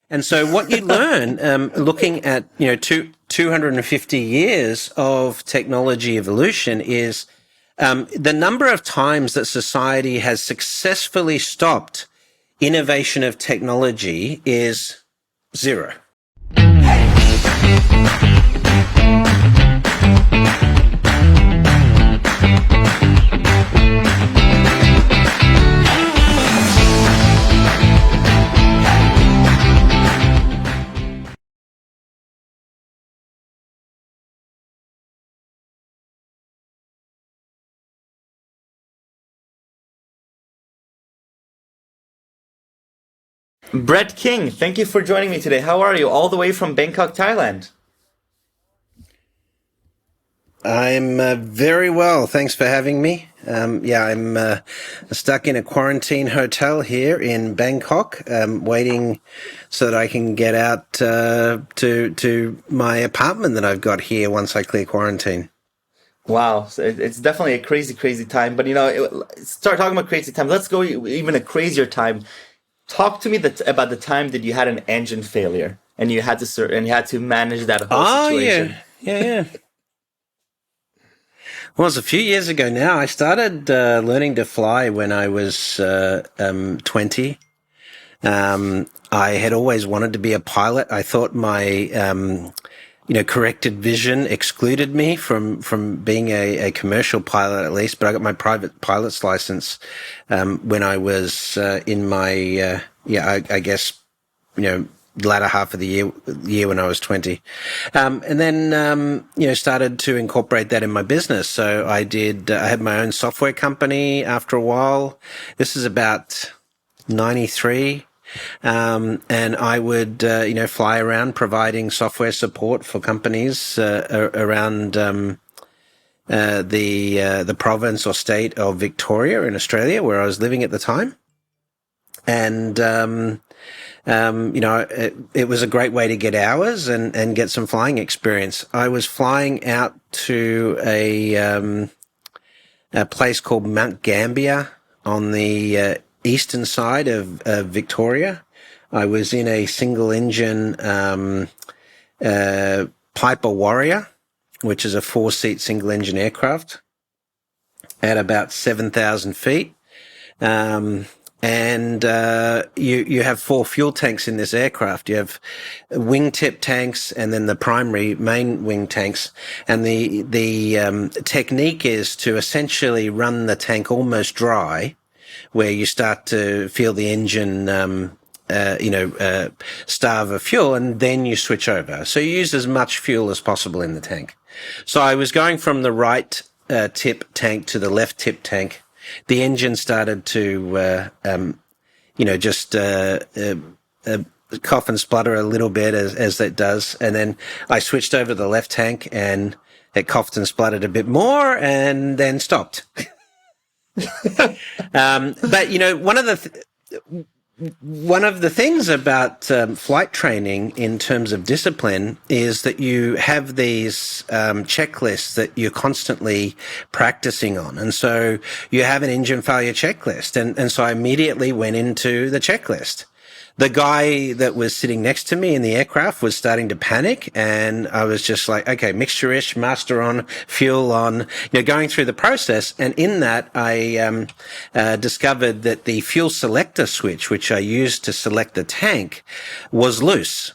And so what you learn, looking at, 250 years of technology evolution is, the number of times that society has successfully stopped innovation of technology is zero. Brett King, thank you for joining me today. How are you? All the way from Bangkok, Thailand. I'm very well. Thanks for having me. I'm stuck in a quarantine hotel here in Bangkok, waiting so that I can get out to my apartment that I've got here once I clear quarantine. Wow, so it's definitely a crazy, crazy time. But start talking about crazy time. Let's go even a crazier time. Talk to me about the time that you had an engine failure and you had to manage that whole situation. Yeah. Well, it was a few years ago now. I started learning to fly when I was 20. I had always wanted to be a pilot. I thought my corrected vision excluded me from being a commercial pilot, at least. But I got my private pilot's license when I was in my I guess latter half of the year when I was 20. And then, started to incorporate that in my business. So I had my own software company after a while. This is about 93. And I would, fly around providing software support for companies, around, the province or state of Victoria in Australia, where I was living at the time. And, it was a great way to get hours and get some flying experience. I was flying out to a place called Mount Gambier on the eastern side of Victoria. I was in a single engine Piper Warrior, which is a 4-seat single engine aircraft at about 7,000 feet. And you have 4 fuel tanks in this aircraft. You have wingtip tanks and then the primary main wing tanks. And the technique is to essentially run the tank almost dry, where you start to feel the engine, starve of fuel, and then you switch over. So you use as much fuel as possible in the tank. So I was going from the right tip tank to the left tip tank. The engine started to, cough and splutter a little bit as it does. And then I switched over to the left tank and it coughed and spluttered a bit more and then stopped. But, one of the things about flight training in terms of discipline is that you have these checklists that you're constantly practicing on. And so you have an engine failure checklist. And so I immediately went into the checklist. The guy that was sitting next to me in the aircraft was starting to panic, and I was just like, okay, mixture-ish, master on, fuel on, going through the process. And in that, I discovered that the fuel selector switch, which I used to select the tank, was loose.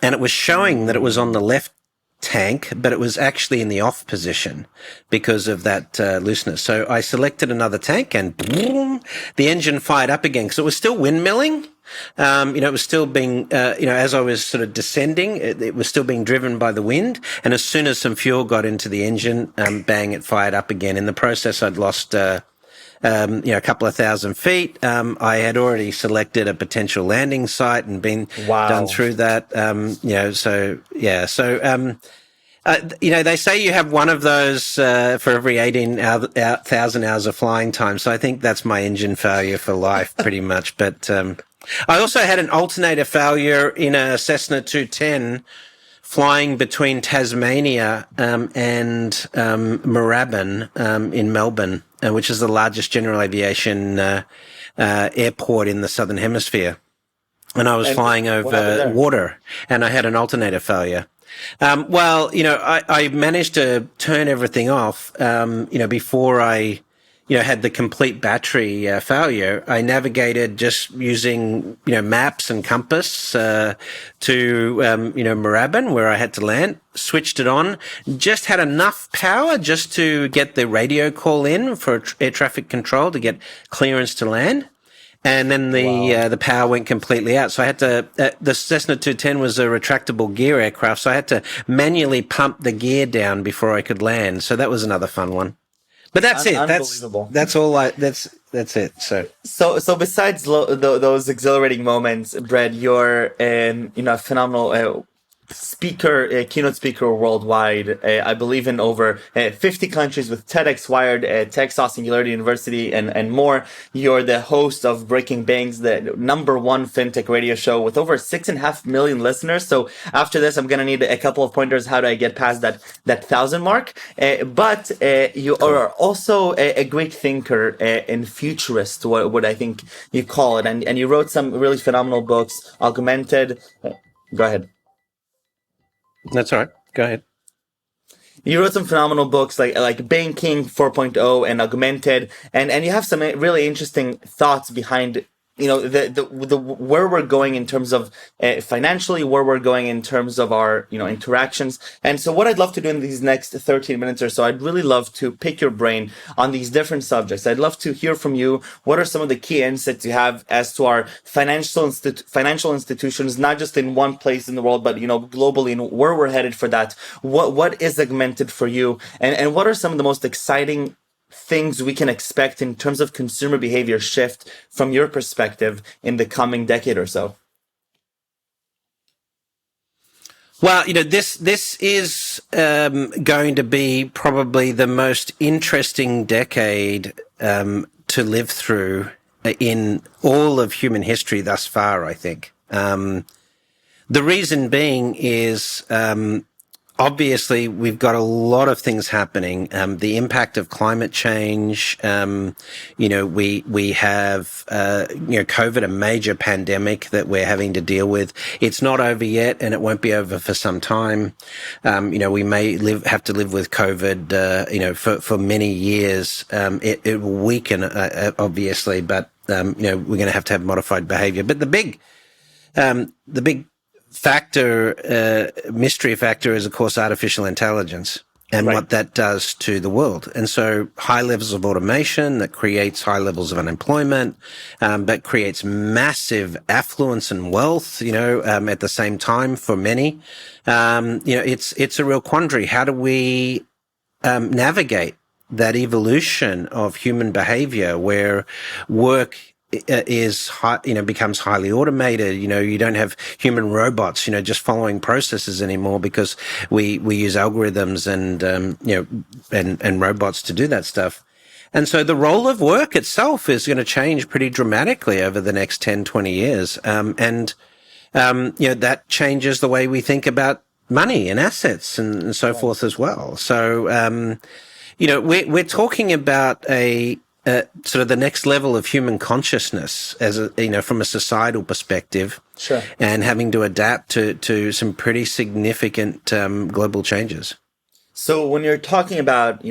And it was showing that it was on the left tank, but it was actually in the off position because of that looseness. So I selected another tank and boom, the engine fired up again because it was still windmilling. It was still being, as I was sort of descending, it was still being driven by the wind. And as soon as some fuel got into the engine, bang, it fired up again. In the process, I'd lost, a couple of thousand feet. I had already selected a potential landing site and been done through that. They say you have one of those for every 18,000 hours of flying time. So I think that's my engine failure for life, pretty much. But I also had an alternator failure in a Cessna 210 flying between Tasmania and Moorabbin in Melbourne, which is the largest general aviation airport in the Southern Hemisphere. and I was And flying what happened over there? water, and I had an alternator failure. Well, I managed to turn everything off, before I, had the complete battery failure. I navigated just using, maps and compass to, Moorabbin, where I had to land, switched it on, just had enough power just to get the radio call in for air traffic control to get clearance to land. And then the power went completely out. So I had to, the Cessna 210 was a retractable gear aircraft. So I had to manually pump the gear down before I could land. So that was another fun one. But that's it. Unbelievable. That's all that's it. So besides those exhilarating moments, Brad, you're, a phenomenal, keynote speaker worldwide. I believe in over 50 countries with TEDx, Wired, Techsauce, Singularity University, and more. You're the host of Breaking Banks, the #1 Fintech Radio Show with over 6.5 million listeners. So after this, I'm gonna need a couple of pointers how do I get past that 1,000 mark. But you are also a great thinker and futurist, what I think you call it, and you wrote some really phenomenal books. Augmented. Go ahead. That's all right. Go ahead. You wrote some phenomenal books like Banking 4.0 and Augmented, and you have some really interesting thoughts behind the where we're going in terms of financially, where we're going in terms of our interactions. And so what I'd love to do in these next 13 minutes or so, I'd really love to pick your brain on these different subjects. I'd love to hear from you. What are some of the key insights you have as to our financial institutions, not just in one place in the world, but globally, and where we're headed for that? What is Augmented for you, and what are some of the most exciting things we can expect in terms of consumer behavior shift from your perspective in the coming decade or so? Well, this is going to be probably the most interesting decade to live through in all of human history thus far, I think. The reason being is obviously, we've got a lot of things happening. The impact of climate change. We have COVID, a major pandemic that we're having to deal with. It's not over yet, and it won't be over for some time. We may have to live with COVID, for many years. It will weaken, obviously, but we're going to have modified behavior. But the big mystery factor is, of course, artificial intelligence and what that does to the world. And so high levels of automation that creates high levels of unemployment, that creates massive affluence and wealth, at the same time for many. It's a real quandary. How do we navigate that evolution of human behavior where work becomes highly automated? You don't have human robots, just following processes anymore because we use algorithms and robots to do that stuff. And so the role of work itself is going to change pretty dramatically over the next 10, 20 years. That changes the way we think about money and assets and so forth as well. So, we're talking about sort of the next level of human consciousness from a societal perspective. Sure. And having to adapt to some pretty significant global changes. So when you're talking about,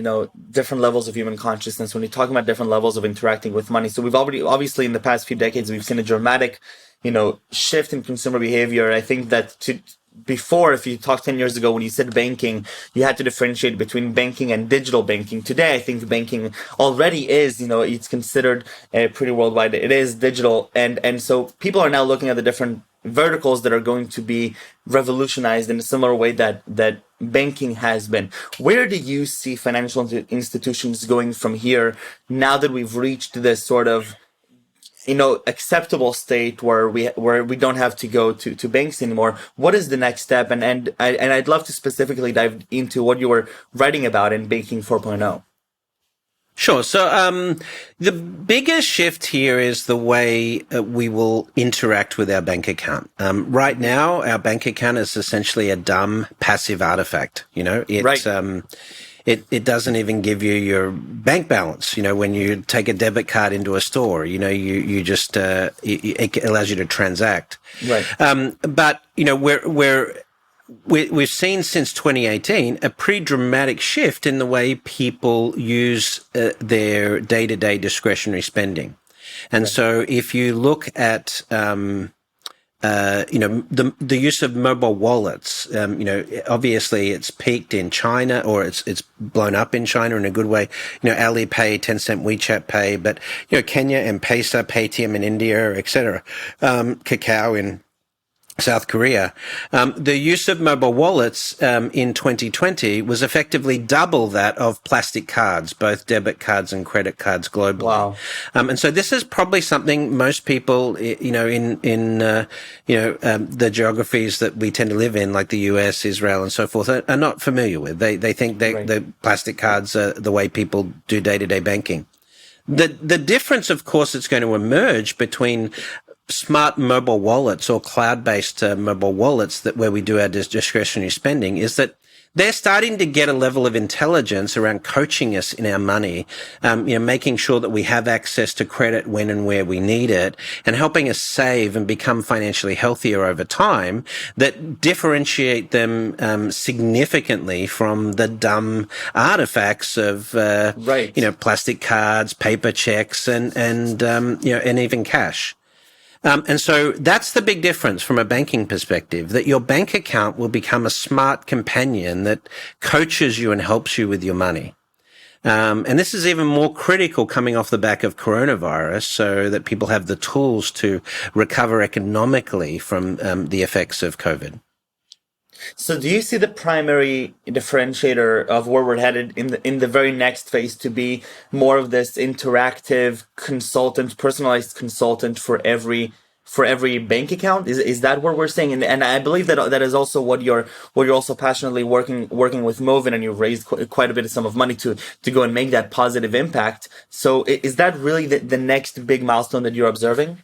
different levels of human consciousness, when you're talking about different levels of interacting with money, so we've obviously in the past few decades, we've seen a dramatic, shift in consumer behavior. I think that before, if you talked 10 years ago, when you said banking, you had to differentiate between banking and digital banking. Today, I think banking already is, it's considered pretty worldwide. It is digital. And so people are now looking at the different verticals that are going to be revolutionized in a similar way that banking has been. Where do you see financial institutions going from here now that we've reached this sort of acceptable state where we don't have to go to banks anymore? What is the next step? And I'd love to specifically dive into what you were writing about in Banking 4.0. Sure. So the biggest shift here is the way we will interact with our bank account. Right now, our bank account is essentially a dumb, passive artifact. it doesn't even give you your bank balance. When you take a debit card into a store, you just it allows you to transact. Right. But we've seen since 2018 a pretty dramatic shift in the way people use their day-to-day discretionary spending. And so if you look at, the use of mobile wallets, obviously it's peaked in China, or it's blown up in China in a good way. Alipay, Tencent, WeChat Pay, but, Kenya, M-Pesa, Paytm in India, etc. Kakao in South Korea. The use of mobile wallets in 2020 was effectively double that of plastic cards, both debit cards and credit cards globally. Wow. And so this is probably something most people, in the geographies that we tend to live in, like the US, Israel, and so forth, are not familiar with. They think the plastic cards are the way people do day-to-day banking. The difference, of course, that's going to emerge between smart mobile wallets or cloud-based mobile wallets where we do our discretionary spending is that they're starting to get a level of intelligence around coaching us in our money, making sure that we have access to credit when and where we need it, and helping us save and become financially healthier over time, that differentiate them significantly from the dumb artifacts of plastic cards, paper checks, and even cash. And so that's the big difference from a banking perspective, that your bank account will become a smart companion that coaches you and helps you with your money. And this is even more critical coming off the back of coronavirus, so that people have the tools to recover economically from the effects of COVID. So do you see the primary differentiator of where we're headed in the very next phase to be more of this interactive consultant, personalized consultant for every bank account? Is that what we're saying? And I believe that is also what you're also passionately working with Moven, and you've raised quite a bit of sum of money to go and make that positive impact. So is that really the next big milestone that you're observing?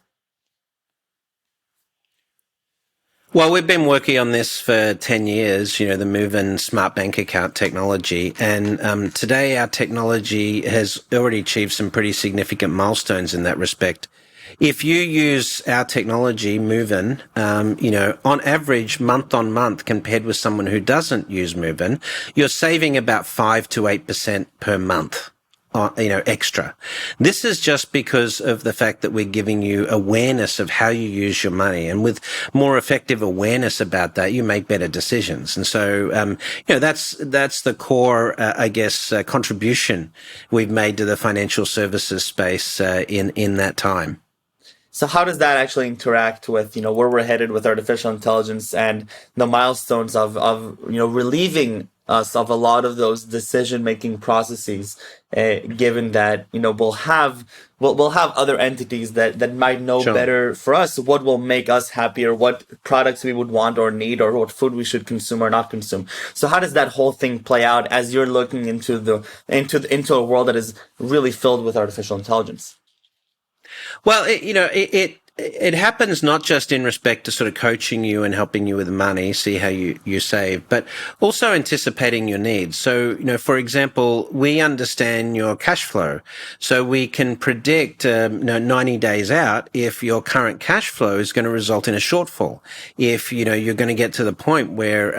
Well, we've been working on this for 10 years, the Moven smart bank account technology. And today our technology has already achieved some pretty significant milestones in that respect. If you use our technology, Moven, on average, month on month, compared with someone who doesn't use Moven, you're saving about 5 to 8% per month. Extra. This is just because of the fact that we're giving you awareness of how you use your money. And with more effective awareness about that, you make better decisions. And so, that's the core, contribution we've made to the financial services space, in that time. So how does that actually interact with, where we're headed with artificial intelligence and the milestones of relieving us of a lot of those decision-making processes, given that, we'll have other entities that might know better for us what will make us happier, what products we would want or need, or what food we should consume or not consume. So how does that whole thing play out as you're looking into a world that is really filled with artificial intelligence? Well, it happens not just in respect to sort of coaching you and helping you with money, see how you save, but also anticipating your needs. So, for example, we understand your cash flow. So we can predict, 90 days out if your current cash flow is going to result in a shortfall. If, you're going to get to the point where,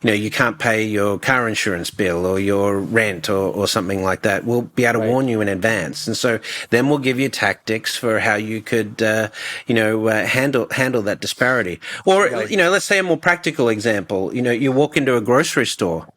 you can't pay your car insurance bill or your rent or something like that, we'll be able to warn you in advance. And so then we'll give you tactics for how you could, handle that disparity. Or, let's say a more practical example, you walk into a grocery store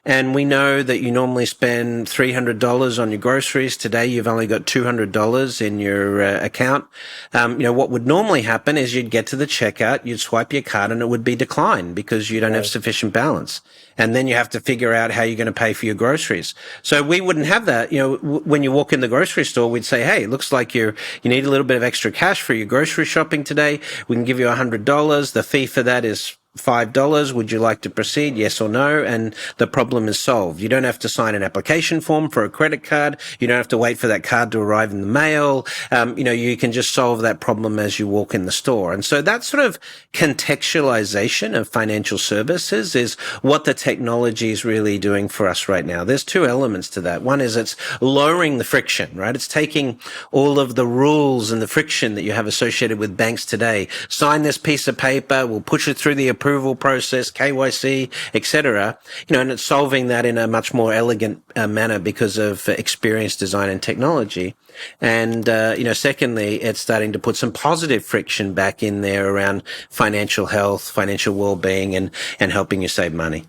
and we know that you normally spend $300 on your groceries. Today, you've only got $200 in your account. What would normally happen is you'd get to the checkout, you'd swipe your card, and it would be declined because you don't have sufficient balance. And then you have to figure out how you're going to pay for your groceries. So we wouldn't have that. When you walk in the grocery store, we'd say, hey, it looks like you need a little bit of extra cash for your grocery shopping today. We can give you $100. The fee for that is $5. Would you like to proceed? Yes or no? And the problem is solved. You don't have to sign an application form for a credit card. You don't have to wait for that card to arrive in the mail. You can just solve that problem as you walk in the store. And so that sort of contextualization of financial services is what the technology is really doing for us right now. There's two elements to that. One is it's lowering the friction, right? It's taking all of the rules and the friction that you have associated with banks today. Sign this piece of paper. We'll push it through the approval process, KYC, etc. And it's solving that in a much more elegant manner because of experience, design, and technology. And secondly, it's starting to put some positive friction back in there around financial health, financial well-being, and helping you save money.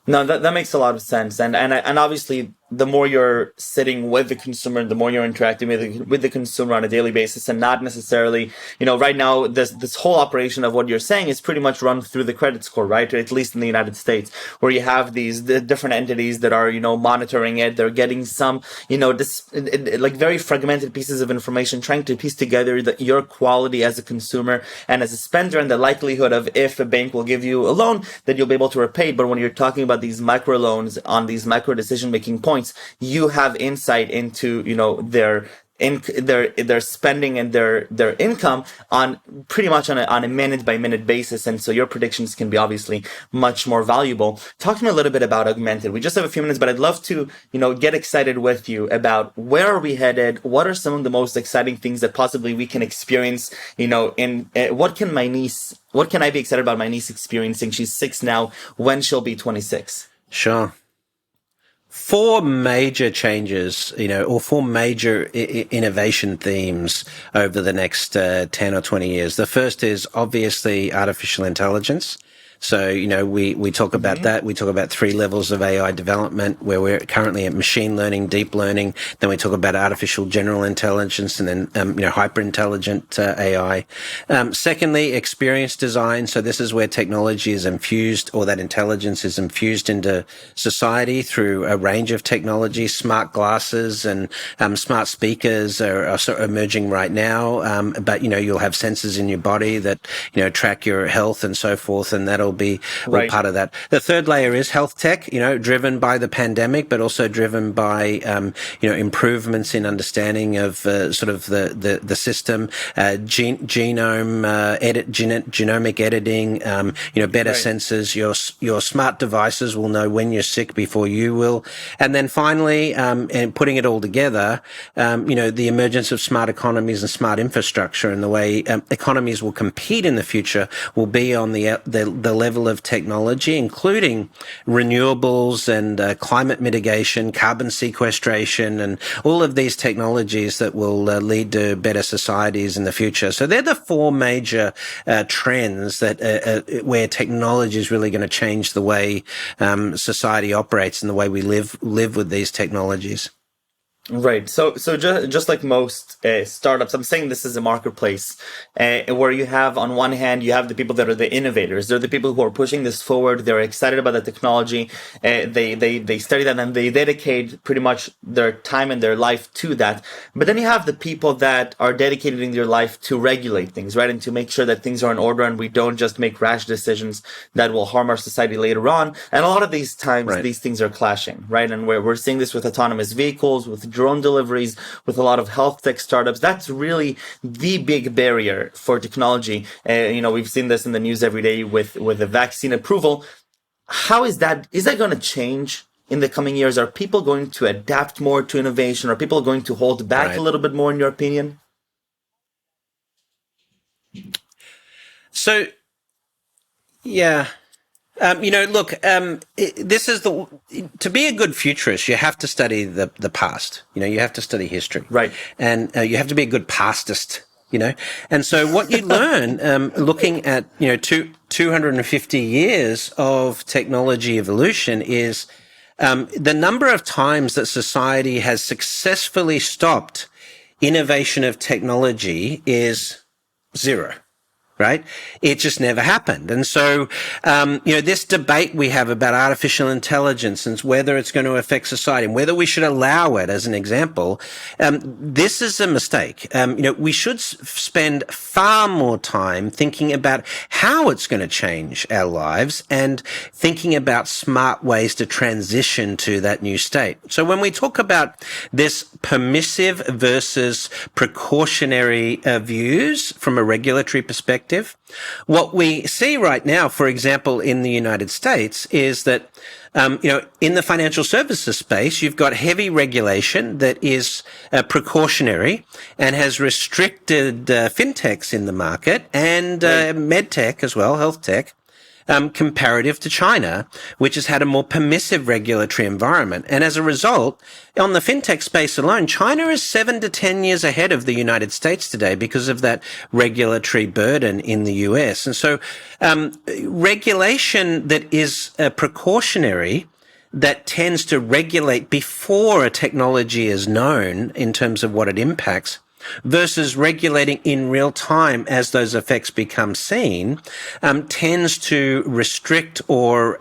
No, that makes a lot of sense, and obviously, the more you're sitting with the consumer, the more you're interacting with the consumer on a daily basis, and not necessarily, right now, this whole operation of what you're saying is pretty much run through the credit score, right? Or at least in the United States, where you have the different entities that are, monitoring it. They're getting some, like very fragmented pieces of information, trying to piece together your quality as a consumer and as a spender, and the likelihood of if a bank will give you a loan that you'll be able to repay it. But when you're talking about these micro loans on these micro decision-making points, you have insight into, their spending and their income on pretty much on a minute by minute basis. And so your predictions can be obviously much more valuable. Talk to me a little bit about Augmented. We just have a few minutes, but I'd love to, get excited with you about where are we headed? What are some of the most exciting things that possibly we can experience, what can I be excited about my niece experiencing? She's 6 now. When she'll be 26? Sure. 4 major changes, or 4 major innovation themes over the next 10 or 20 years. The first is obviously artificial intelligence. So, we talk about that. We talk about 3 levels of AI development, where we're currently at machine learning, deep learning. Then we talk about artificial general intelligence, and then, hyper intelligent AI. Secondly, experience design. So this is where technology is infused, or that intelligence is infused into society through a range of technologies. Smart glasses and smart speakers are sort of emerging right now. But, you'll have sensors in your body that, track your health and so forth, and that'll be all part of that. The third layer is health tech, driven by the pandemic, but also driven by, improvements in understanding of sort of the system, genomic editing, better sensors. Your smart devices will know when you're sick before you will. And then finally, and putting it all together, the emergence of smart economies and smart infrastructure, and the way economies will compete in the future will be on the level of technology, including renewables and climate mitigation, carbon sequestration, and all of these technologies that will lead to better societies in the future. So they're the 4 major trends that where technology is really going to change the way society operates and the way we live with these technologies. Right. So just like most startups, I'm saying this is a marketplace where you have, on one hand, you have the people that are the innovators. They're the people who are pushing this forward. They're excited about the technology. They study that and they dedicate pretty much their time and their life to that. But then you have the people that are dedicating their life to regulate things, right? And to make sure that things are in order and we don't just make rash decisions that will harm our society later on. And a lot of these times, these things are clashing, right? And we're seeing this with autonomous vehicles, with drone deliveries, with a lot of health tech startups. That's really the big barrier for technology. We've seen this in the news every day with the vaccine approval. How is that going to change in the coming years? Are people going to adapt more to innovation? Are people going to hold back a little bit more, in your opinion? So, yeah. This is to be a good futurist, you have to study the past. You have to study history. Right. And you have to be a good pastist, And so what you learn, looking at, 250 years of technology evolution is, the number of times that society has successfully stopped innovation of technology is 0. right? It just never happened. And so, this debate we have about artificial intelligence and whether it's going to affect society and whether we should allow it, as an example, this is a mistake. We should spend far more time thinking about how it's going to change our lives and thinking about smart ways to transition to that new state. So when we talk about this permissive versus precautionary views from a regulatory perspective, what we see right now, for example, in the United States, is that, in the financial services space, you've got heavy regulation that is precautionary and has restricted fintechs in the market and medtech as well, health tech. Comparative to China, which has had a more permissive regulatory environment. And as a result, on the fintech space alone, China is 7 to 10 years ahead of the United States today because of that regulatory burden in the US. And so, regulation that is precautionary, that tends to regulate before a technology is known in terms of what it impacts, versus regulating in real time as those effects become seen, tends to restrict or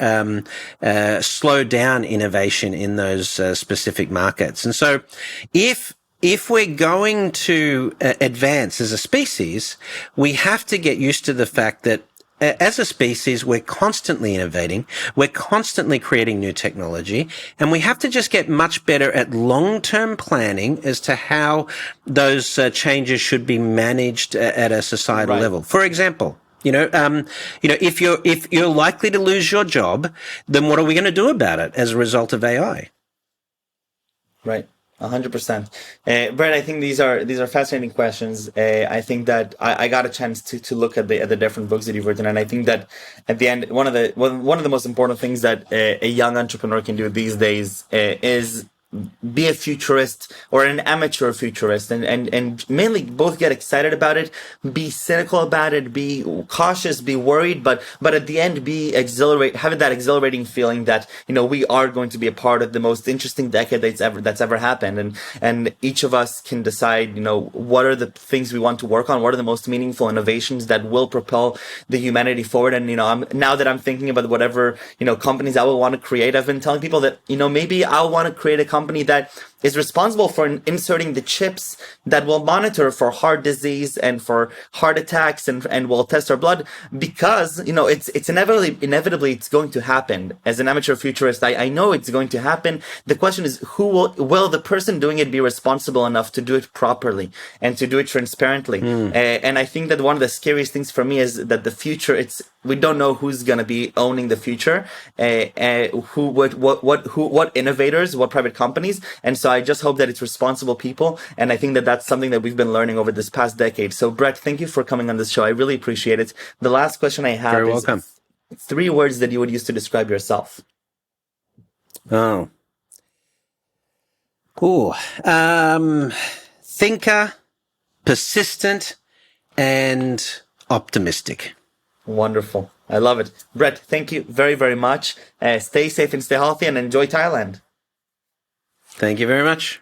slow down innovation in those specific markets. And so if we're going to advance as a species, we have to get used to the fact that as a species, we're constantly innovating. We're constantly creating new technology, and we have to just get much better at long-term planning as to how those changes should be managed at a societal level. For example, if you're likely to lose your job, then what are we going to do about it as a result of AI? Right. 100%. Brett, I think these are fascinating questions. I think that I got a chance to look at the different books that you've written, and I think that at the end, one of the most important things that a young entrepreneur can do these days is be a futurist or an amateur futurist, and mainly both get excited about it, be cynical about it, be cautious, be worried, but at the end be having that exhilarating feeling that we are going to be a part of the most interesting decade that's ever happened, and each of us can decide what are the things we want to work on, what are the most meaningful innovations that will propel the humanity forward. And now that I'm thinking about whatever companies I will want to create, I've been telling people that maybe I'll want to create a company that is responsible for inserting the chips that will monitor for heart disease and for heart attacks and will test our blood, because it's inevitably it's going to happen. As an amateur futurist, I know it's going to happen. The question is, will the person doing it be responsible enough to do it properly and to do it transparently? And I think that one of the scariest things for me is that the future, we don't know who's going to be owning the future, what innovators, what private companies. And so I just hope that it's responsible people. And I think that that's something that we've been learning over this past decade. So Brett, thank you for coming on this show. I really appreciate it. The last question I have is welcome. 3 words that you would use to describe yourself. Thinker, persistent, and optimistic. Wonderful. I love it. Brett, thank you very, very much. Stay safe and stay healthy and enjoy Thailand. Thank you very much.